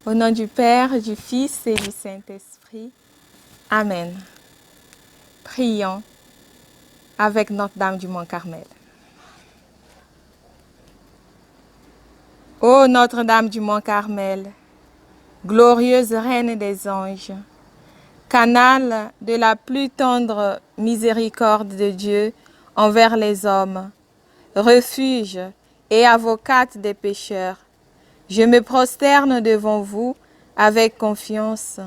Au nom du Père, du Fils et du Saint-Esprit. Amen. Prions avec Notre-Dame du Mont-Carmel. Ô Notre-Dame du Mont-Carmel, glorieuse Reine des anges, canal de la plus tendre miséricorde de Dieu envers les hommes, refuge et avocate des pécheurs, je me prosterne devant vous avec confiance,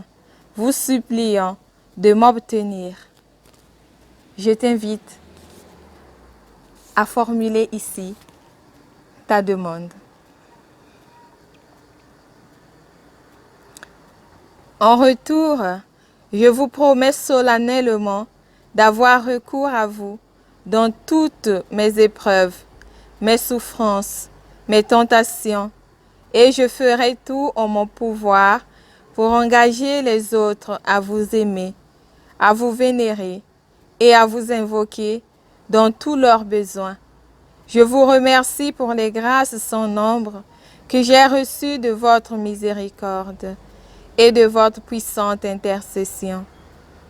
vous suppliant de m'obtenir. Je t'invite à formuler ici ta demande. En retour, je vous promets solennellement d'avoir recours à vous dans toutes mes épreuves, mes souffrances, mes tentations, et je ferai tout en mon pouvoir pour engager les autres à vous aimer, à vous vénérer et à vous invoquer dans tous leurs besoins. Je vous remercie pour les grâces sans nombre que j'ai reçues de votre miséricorde et de votre puissante intercession.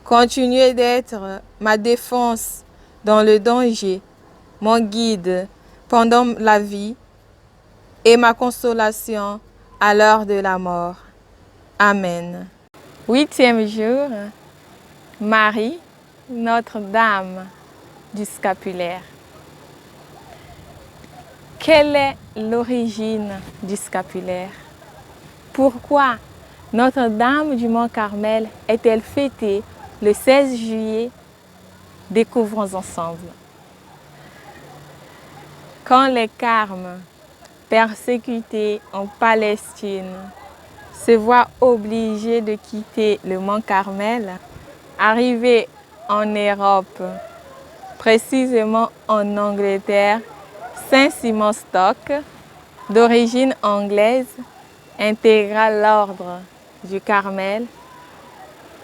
Continuez d'être ma défense dans le danger, mon guide pendant la vie et ma consolation à l'heure de la mort. Amen. 8e jour, Marie, Notre-Dame du scapulaire. Quelle est l'origine du scapulaire? Pourquoi Notre-Dame du Mont-Carmel est-elle fêtée le 16 juillet? Découvrons ensemble. Quand les Carmes, persécutés en Palestine, se voient obligés de quitter le Mont Carmel, arrivés en Europe, précisément en Angleterre, Saint Simon Stock, d'origine anglaise, intégra l'ordre du Carmel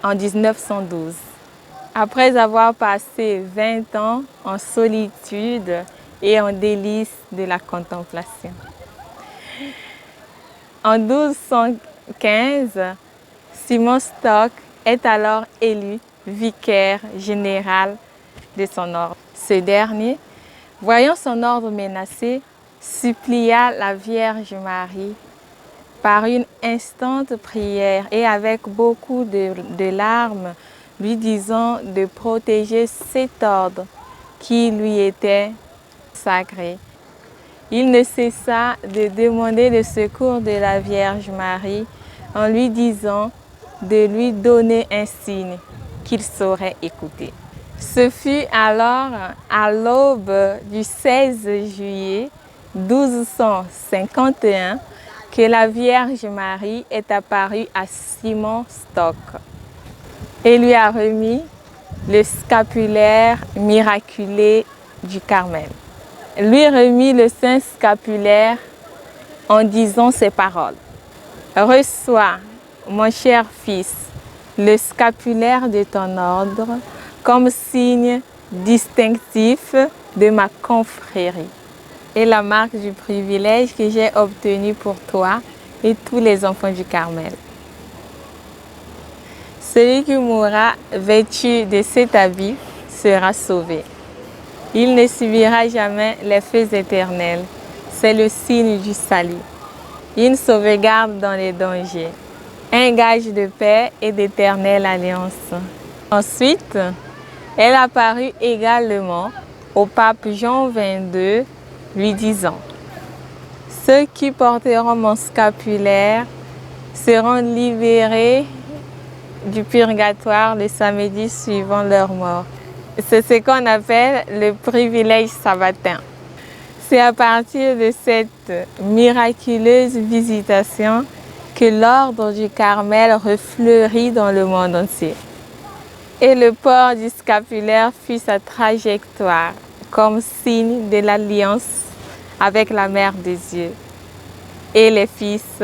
en 1912. Après avoir passé 20 ans en solitude et en délices de la contemplation. En 1215, Simon Stock est alors élu vicaire général de son ordre. Ce dernier, voyant son ordre menacé, supplia la Vierge Marie par une instante prière et avec beaucoup de larmes, lui disant de protéger cet ordre qui lui était sacré. Il ne cessa de demander le secours de la Vierge Marie en lui disant de lui donner un signe qu'il saurait écouter. Ce fut alors à l'aube du 16 juillet 1251 que la Vierge Marie est apparue à Simon Stock et lui a remis le scapulaire miraculé du Carmel. Lui remit le saint scapulaire en disant ces paroles. « Reçois, mon cher fils, le scapulaire de ton ordre comme signe distinctif de ma confrérie et la marque du privilège que j'ai obtenu pour toi et tous les enfants du Carmel. Celui qui mourra vêtu de cet habit sera sauvé. Il ne subira jamais les feux éternels. C'est le signe du salut. Une sauvegarde dans les dangers. Un gage de paix et d'éternelle alliance. » Ensuite, elle apparut également au pape Jean XXII, lui disant « Ceux qui porteront mon scapulaire seront libérés du purgatoire le samedi suivant leur mort. C'est ce qu'on appelle le privilège sabbatin. C'est à partir de cette miraculeuse visitation que l'ordre du Carmel refleurit dans le monde entier. Et le port du scapulaire fut sa trajectoire comme signe de l'alliance avec la Mère des Dieux et les fils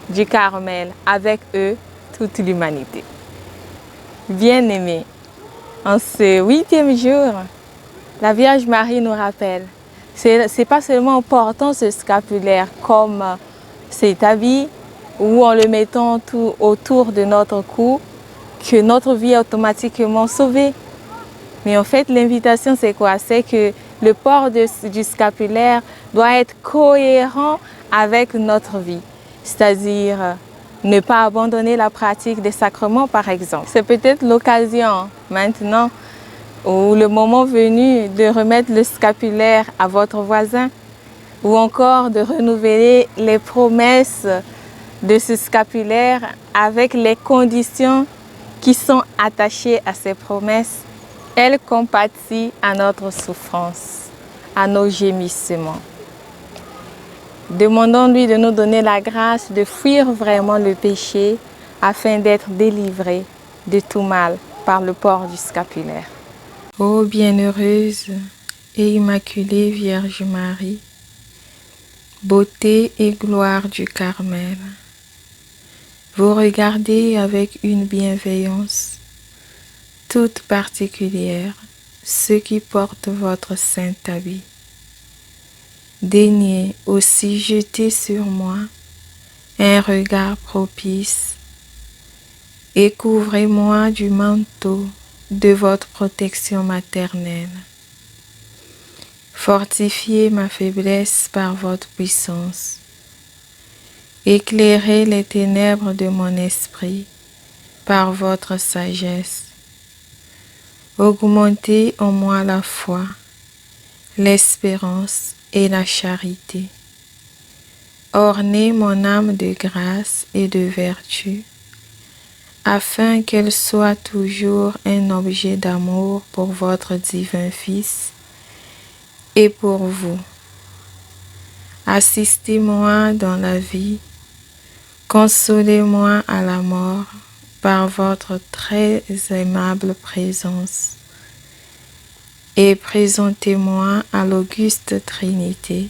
du Carmel, avec eux toute l'humanité. Bien-aimés, en ce 8e jour, la Vierge Marie nous rappelle, c'est pas seulement en portant ce scapulaire comme cet habit ou en le mettant tout autour de notre cou que notre vie est automatiquement sauvée. Mais en fait, l'invitation, c'est quoi? C'est que le port du scapulaire doit être cohérent avec notre vie. C'est-à-dire ne pas abandonner la pratique des sacrements, par exemple. C'est peut-être l'occasion maintenant ou le moment venu de remettre le scapulaire à votre voisin ou encore de renouveler les promesses de ce scapulaire avec les conditions qui sont attachées à ces promesses. Elle compatit à notre souffrance, à nos gémissements. Demandons-lui de nous donner la grâce de fuir vraiment le péché afin d'être délivrés de tout mal par le port du scapulaire. Ô bienheureuse et immaculée Vierge Marie, beauté et gloire du Carmel, vous regardez avec une bienveillance toute particulière ceux qui portent votre saint habit. Daignez aussi jeter sur moi un regard propice et couvrez-moi du manteau de votre protection maternelle. Fortifiez ma faiblesse par votre puissance. Éclairez les ténèbres de mon esprit par votre sagesse. Augmentez en moi la foi, l'espérance et la charité. Ornez mon âme de grâce et de vertu, afin qu'elle soit toujours un objet d'amour pour votre divin Fils et pour vous. Assistez-moi dans la vie, consolez-moi à la mort par votre très aimable présence et présentez-moi à l'auguste Trinité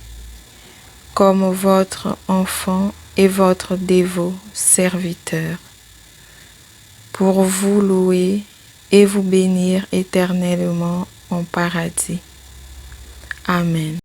comme votre enfant et votre dévot serviteur, pour vous louer et vous bénir éternellement en paradis. Amen.